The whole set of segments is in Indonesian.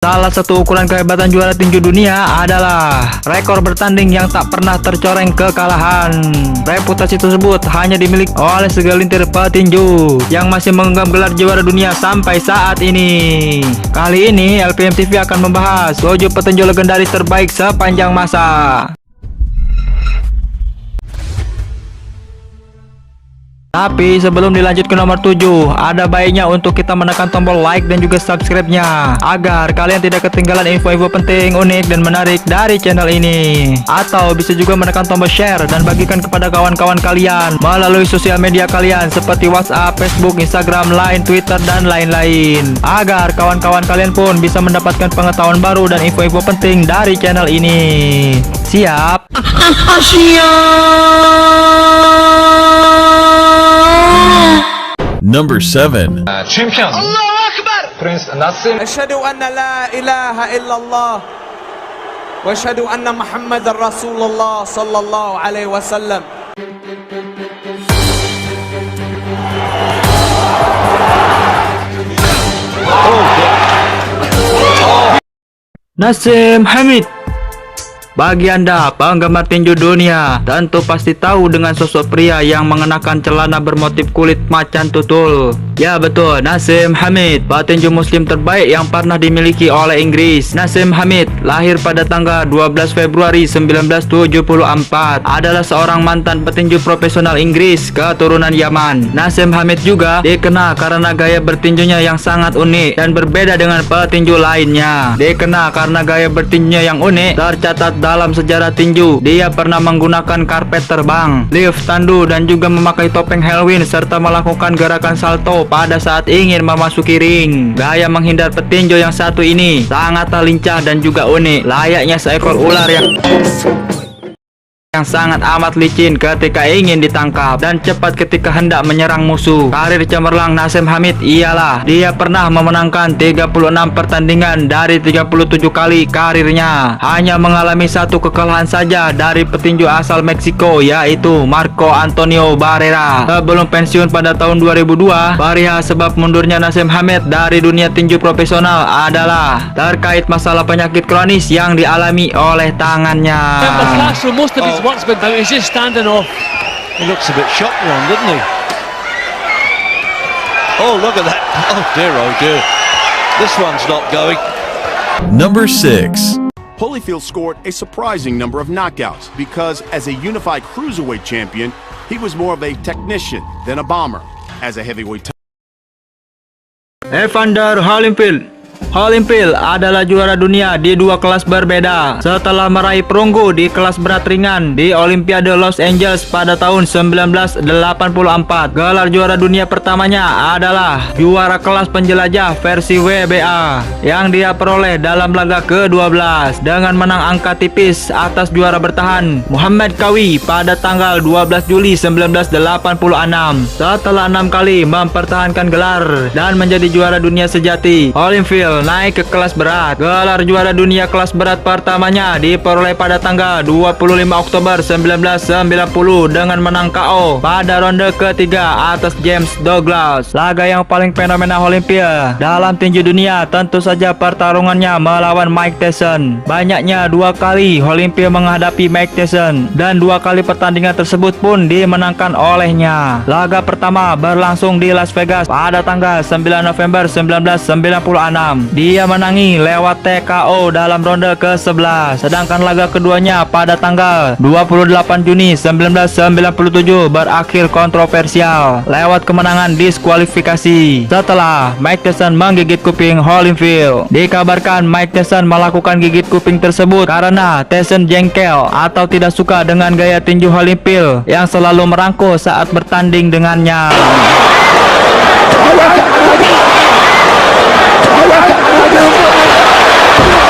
Salah satu ukuran kehebatan juara tinju dunia adalah rekor bertanding yang tak pernah tercoreng kekalahan. Reputasi tersebut hanya dimiliki oleh segelintir petinju yang masih menggenggam gelar juara dunia sampai saat ini. Kali ini LPM TV akan membahas 7 petinju legendaris terbaik sepanjang masa. Tapi sebelum dilanjut ke nomor 7, ada baiknya untuk kita menekan tombol like dan juga subscribe-nya agar kalian tidak ketinggalan info-info penting, unik, dan menarik dari channel ini. Atau bisa juga menekan tombol share dan bagikan kepada kawan-kawan kalian melalui sosial media kalian seperti WhatsApp, Facebook, Instagram, Line, Twitter, dan lain-lain, agar kawan-kawan kalian pun bisa mendapatkan pengetahuan baru dan info-info penting dari channel ini. Siap? Number 7. Champion Prince Nassim. أشهد أن لا إله إلا الله وأشهد أن محمد رسول الله صلى الله عليه وسلم. Nassim Hamid. Bagi Anda penggemar tinju dunia, tentu pasti tahu dengan sosok pria yang mengenakan celana bermotif kulit macan tutul. Ya betul, Nassim Hamid, petinju muslim terbaik yang pernah dimiliki oleh Inggris. Nassim Hamid lahir pada tanggal 12 Februari 1974, adalah seorang mantan petinju profesional Inggris keturunan Yaman. Nassim Hamid juga dikenal karena gaya bertinjunya yang sangat unik dan berbeda dengan petinju lainnya. Dikenal karena gaya bertinjunya yang unik, tercatat dalam sejarah tinju, dia pernah menggunakan karpet terbang, lift tandu, dan juga memakai topeng Halloween serta melakukan gerakan salto pada saat ingin memasuki ring. Gaya menghindar petinju yang satu ini sangatlah lincah dan juga unik, layaknya seekor ular yang sangat amat licin ketika ingin ditangkap dan cepat ketika hendak menyerang musuh. Karir cemerlang Nassim Hamid ialah dia pernah memenangkan 36 pertandingan dari 37 kali karirnya, hanya mengalami satu kekalahan saja dari petinju asal Meksiko, yaitu Marco Antonio Barrera. Sebelum pensiun pada tahun 2002, perihal sebab mundurnya Nassim Hamid dari dunia tinju profesional adalah terkait masalah penyakit kronis yang dialami oleh tangannya. Castro, most of his work's been out. He's just standing off. He looks a bit shocked, Ron, doesn't he? Oh, look at that. Oh dear. This one's not going. Number 6. Holyfield scored a surprising number of knockouts because as a unified cruiserweight champion, he was more of a technician than a bomber. As a heavyweight Evander Holyfield adalah juara dunia di dua kelas berbeda setelah meraih perunggu di kelas berat ringan di Olimpiade Los Angeles pada tahun 1984. Gelar juara dunia pertamanya adalah juara kelas penjelajah versi WBA yang dia peroleh dalam laga ke-12 dengan menang angka tipis atas juara bertahan Muhammad Qawi pada tanggal 12 Juli 1986. Setelah 6 kali mempertahankan gelar dan menjadi juara dunia sejati, Holyfield naik ke kelas berat. Gelar juara dunia kelas berat pertamanya diperoleh pada tanggal 25 Oktober 1990 dengan menang KO pada ronde ketiga atas James Douglas. Laga yang paling fenomenal Holyfield dalam tinju dunia tentu saja pertarungannya melawan Mike Tyson. Banyaknya 2 kali Holyfield menghadapi Mike Tyson dan 2 kali pertandingan tersebut pun dimenangkan olehnya. Laga pertama berlangsung di Las Vegas pada tanggal 9 November 1996. Dia menangi lewat TKO dalam ronde ke-11. Sedangkan laga keduanya pada tanggal 28 Juni 1997 berakhir kontroversial lewat kemenangan diskualifikasi setelah Mike Tyson menggigit kuping Holyfield. Dikabarkan Mike Tyson melakukan gigit kuping tersebut karena Tyson jengkel atau tidak suka dengan gaya tinju Holyfield yang selalu merangkul saat bertanding dengannya.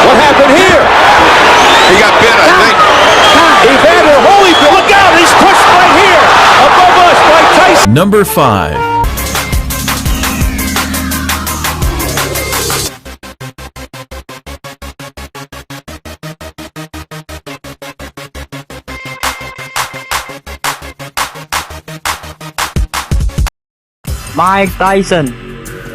What happened here? He got bit, I think. Evander Holyfield, look out! He's pushed right here above us by Tyson. Number 5. Mike Tyson.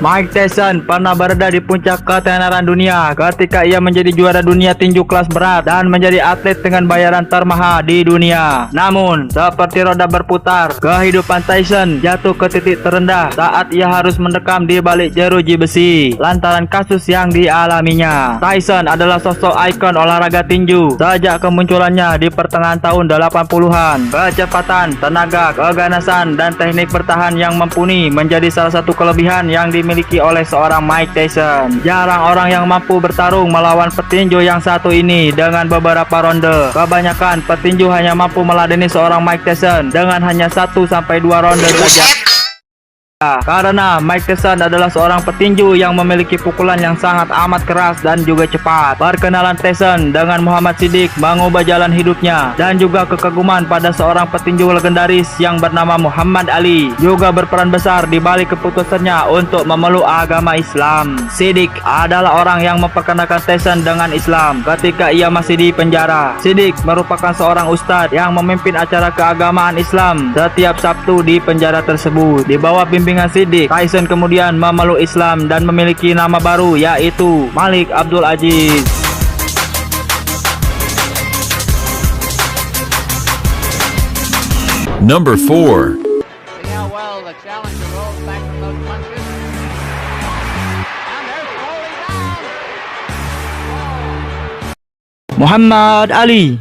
Mike Tyson pernah berada di puncak ketenaran dunia ketika ia menjadi juara dunia tinju kelas berat dan menjadi atlet dengan bayaran termahal di dunia. Namun, seperti roda berputar, kehidupan Tyson jatuh ke titik terendah saat ia harus mendekam di balik jeruji besi lantaran kasus yang dialaminya. Tyson adalah sosok ikon olahraga tinju sejak kemunculannya di pertengahan tahun 80-an. Kecepatan, tenaga, keganasan, dan teknik bertahan yang mumpuni menjadi salah satu kelebihan yang dimiliki oleh seorang Mike Tyson. Jarang orang yang mampu bertarung melawan petinju yang satu ini dengan beberapa ronde. Kebanyakan petinju hanya mampu meladeni seorang Mike Tyson dengan hanya 1-2 ronde saja. Karena Mike Tyson adalah seorang petinju yang memiliki pukulan yang sangat amat keras dan juga cepat. Perkenalan Tyson dengan Muhammad Siddiq mengubah jalan hidupnya, dan juga kekaguman pada seorang petinju legendaris yang bernama Muhammad Ali juga berperan besar di balik keputusannya untuk memeluk agama Islam. Siddiq adalah orang yang memperkenalkan Tyson dengan Islam ketika ia masih di penjara. Siddiq merupakan seorang ustadz yang memimpin acara keagamaan Islam setiap Sabtu di penjara tersebut. Di bawah bimbingan Siddiq, Tyson kemudian memeluk Islam dan memiliki nama baru yaitu Malik Abdul Aziz. Number 4. Muhammad Ali.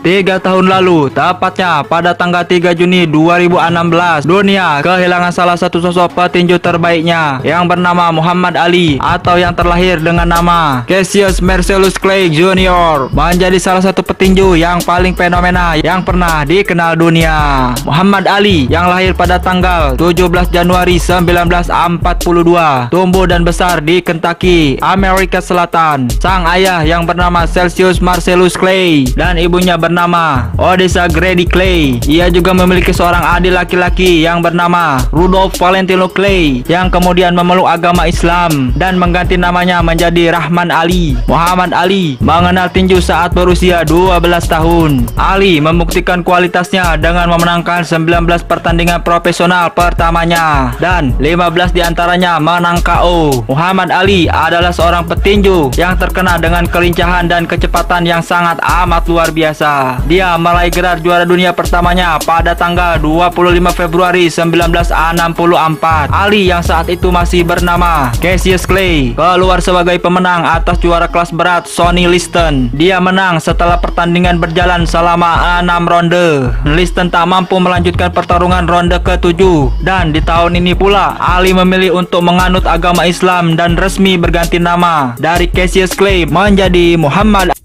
3 tahun lalu, tepatnya pada tanggal 3 Juni 2016, dunia kehilangan salah satu sosok petinju terbaiknya yang bernama Muhammad Ali, atau yang terlahir dengan nama Cassius Marcellus Clay Jr. menjadi salah satu petinju yang paling fenomena yang pernah dikenal dunia. Muhammad Ali yang lahir pada tanggal 17 Januari 1942, tumbuh dan besar di Kentucky, Amerika Selatan. Sang ayah yang bernama Cassius Marcellus Clay dan ibunya bernama Odessa Grady Clay. Ia juga memiliki seorang adik laki-laki yang bernama Rudolph Valentino Clay yang kemudian memeluk agama Islam dan mengganti namanya menjadi Rahman Ali. Muhammad Ali mengenal tinju saat berusia 12 tahun. Ali membuktikan kualitasnya dengan memenangkan 19 pertandingan profesional pertamanya dan 15 diantaranya menang KO. Muhammad Ali adalah seorang petinju yang terkenal dengan kelincahan dan kecepatan yang sangat amat luar biasa. Dia meraih gelar juara dunia pertamanya pada tanggal 25 Februari 1964. Ali yang saat itu masih bernama Cassius Clay keluar sebagai pemenang atas juara kelas berat Sonny Liston. Dia menang setelah pertandingan berjalan selama 6 ronde. Liston tak mampu melanjutkan pertarungan ronde ke-7, dan di tahun ini pula Ali memilih untuk menganut agama Islam dan resmi berganti nama dari Cassius Clay menjadi Muhammad.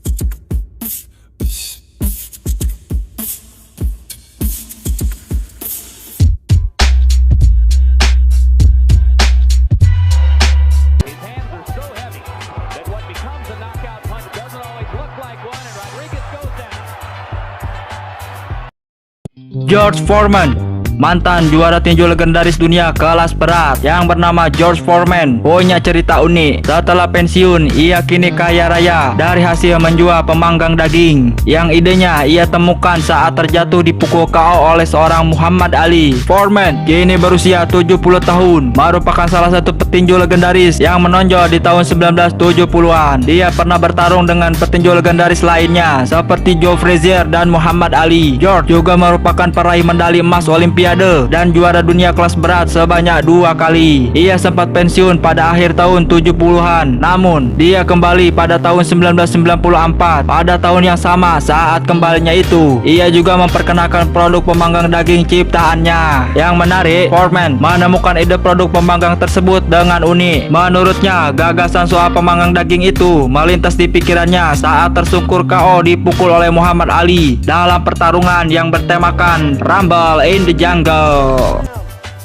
George Foreman, mantan juara tinju legendaris dunia kelas berat yang bernama George Foreman, punya cerita unik. Setelah pensiun, ia kini kaya raya dari hasil menjual pemanggang daging yang idenya ia temukan saat terjatuh dipukul KO oleh seorang Muhammad Ali. Foreman kini berusia 70 tahun, merupakan salah satu petinju legendaris yang menonjol di tahun 1970-an. Dia pernah bertarung dengan petinju legendaris lainnya seperti Joe Frazier dan Muhammad Ali. George juga merupakan peraih medali emas Olimpiade dan juara dunia kelas berat sebanyak 2 kali. Ia sempat pensiun pada akhir tahun 70-an, namun dia kembali pada tahun 1994. Pada tahun yang sama saat kembalinya itu, ia juga memperkenalkan produk pemanggang daging ciptaannya. Yang menarik, Foreman menemukan ide produk pemanggang tersebut dengan unik. Menurutnya, gagasan soal pemanggang daging itu melintas di pikirannya saat tersungkur KO dipukul oleh Muhammad Ali dalam pertarungan yang bertemakan Rumble in the Jungle.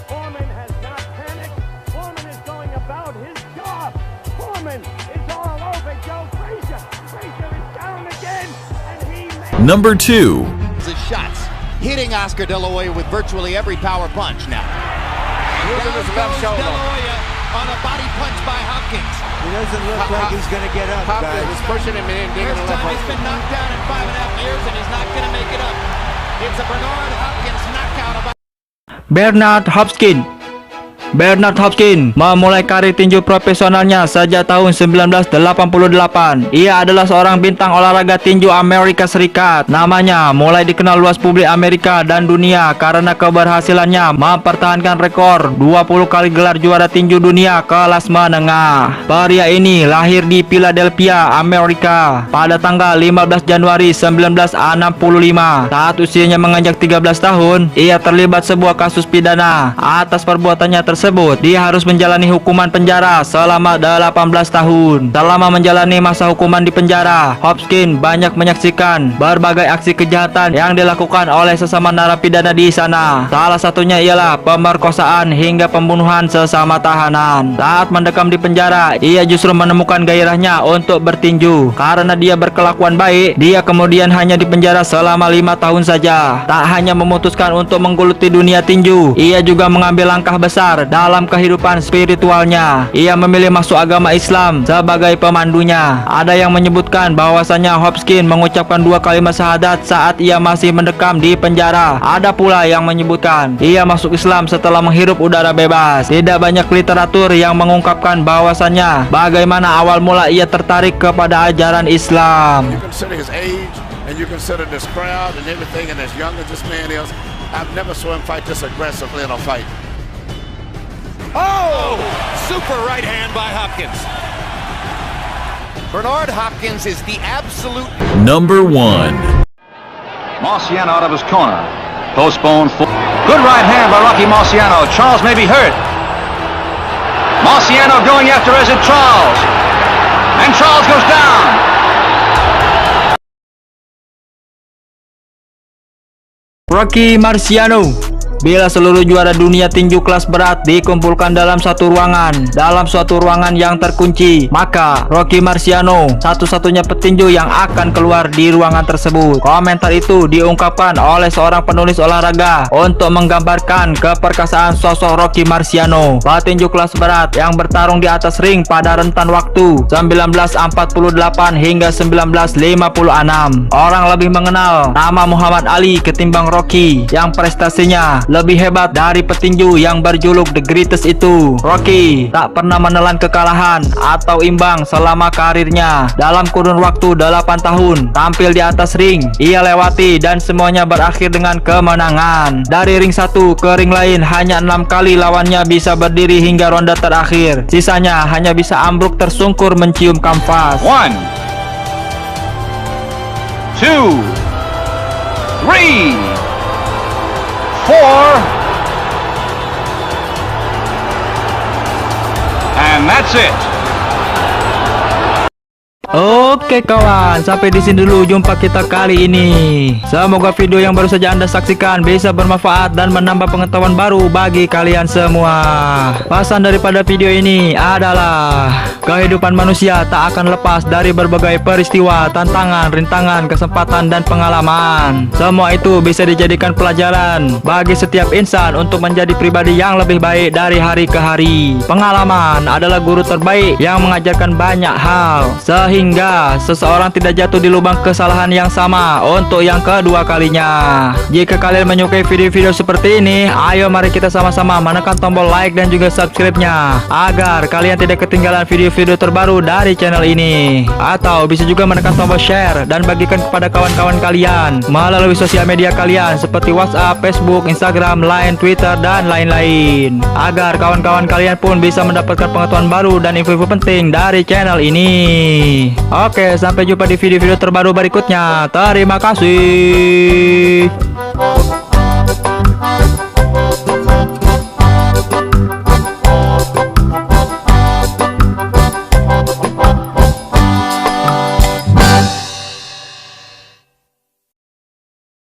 Foreman has not panicked. Foreman is going about his job. Foreman is all over Joe Frazier. Frazier is down again, and he Number 2. The shots hitting Oscar De La Hoya with virtually every power punch now. Using his left shoulder. De La Hoya on a body punch by Hopkins. He doesn't look like he's going to get up, guys. Hopkins is pushing him in, getting First the left time he's hook. been knocked down in 5.5 years, and he's not going to make it up. It's a Bernard Hopkins knockout. Bernard Hopkins Bernard Hopkins memulai karir tinju profesionalnya sejak tahun 1988. Ia adalah seorang bintang olahraga tinju Amerika Serikat. Namanya mulai dikenal luas publik Amerika dan dunia karena keberhasilannya mempertahankan rekor 20 kali gelar juara tinju dunia kelas menengah. Pria ini lahir di Philadelphia, Amerika pada tanggal 15 Januari 1965. Saat usianya menginjak 13 tahun, ia terlibat sebuah kasus pidana. Atas perbuatannya tersebut, dia harus menjalani hukuman penjara selama 18 tahun. Selama menjalani masa hukuman di penjara, Hopkins banyak menyaksikan berbagai aksi kejahatan yang dilakukan oleh sesama narapidana di sana. Salah satunya ialah pemerkosaan hingga pembunuhan sesama tahanan. Saat mendekam di penjara, ia justru menemukan gairahnya untuk bertinju. Karena dia berkelakuan baik, dia kemudian hanya dipenjara selama 5 tahun saja. Tak hanya memutuskan untuk menggeluti dunia tinju, ia juga mengambil langkah besar dalam kehidupan spiritualnya. Ia memilih masuk agama Islam sebagai pemandunya. Ada yang menyebutkan bahwasanya Hopkins mengucapkan 2 kalimat syahadat saat ia masih mendekam di penjara. Ada pula yang menyebutkan ia masuk Islam setelah menghirup udara bebas. Tidak banyak literatur yang mengungkapkan bahwasanya bagaimana awal mula ia tertarik kepada ajaran Islam. Consider his age, and you consider this crowd and everything, and as young as this man is, I've never saw him fight this aggressively in a fight. Oh! Super right hand by Hopkins. Bernard Hopkins is the absolute... Number 1. Marciano out of his corner. Postponed for... Good right hand by Rocky Marciano. Charles may be hurt. Marciano going after Ezra Charles. And Charles goes down. Rocky Marciano. Bila seluruh juara dunia tinju kelas berat dikumpulkan dalam satu ruangan, dalam suatu ruangan yang terkunci, maka Rocky Marciano satu-satunya petinju yang akan keluar di ruangan tersebut. Komentar itu diungkapkan oleh seorang penulis olahraga untuk menggambarkan keperkasaan sosok Rocky Marciano, petinju kelas berat yang bertarung di atas ring pada rentan waktu 1948 hingga 1956. Orang lebih mengenal nama Muhammad Ali ketimbang Rocky yang prestasinya lebih hebat dari petinju yang berjuluk The Greatest itu. Rocky tak pernah menelan kekalahan atau imbang selama karirnya. Dalam kurun waktu 8 tahun tampil di atas ring, ia lewati dan semuanya berakhir dengan kemenangan. Dari ring satu ke ring lain hanya 6 kali lawannya bisa berdiri hingga ronde terakhir. Sisanya hanya bisa ambruk tersungkur mencium kanvas. 1, 2, 3, 4, and that's it. Oke kawan, sampai di sini dulu jumpa kita kali ini. Semoga video yang baru saja Anda saksikan bisa bermanfaat dan menambah pengetahuan baru bagi kalian semua. Pesan daripada video ini adalah kehidupan manusia tak akan lepas dari berbagai peristiwa, tantangan, rintangan, kesempatan, dan pengalaman. Semua itu bisa dijadikan pelajaran bagi setiap insan untuk menjadi pribadi yang lebih baik dari hari ke hari. Pengalaman adalah guru terbaik yang mengajarkan banyak hal, sehingga seseorang tidak jatuh di lubang kesalahan yang sama untuk yang kedua kalinya. Jika kalian menyukai video-video seperti ini, ayo mari kita sama-sama menekan tombol like dan juga subscribe-nya agar kalian tidak ketinggalan video-video terbaru dari channel ini. Atau bisa juga menekan tombol share dan bagikan kepada kawan-kawan kalian melalui sosial media kalian seperti WhatsApp, Facebook, Instagram, Line, Twitter, dan lain-lain, agar kawan-kawan kalian pun bisa mendapatkan pengetahuan baru dan info-info penting dari channel ini. Oke, sampai jumpa di video-video terbaru berikutnya. Terima kasih.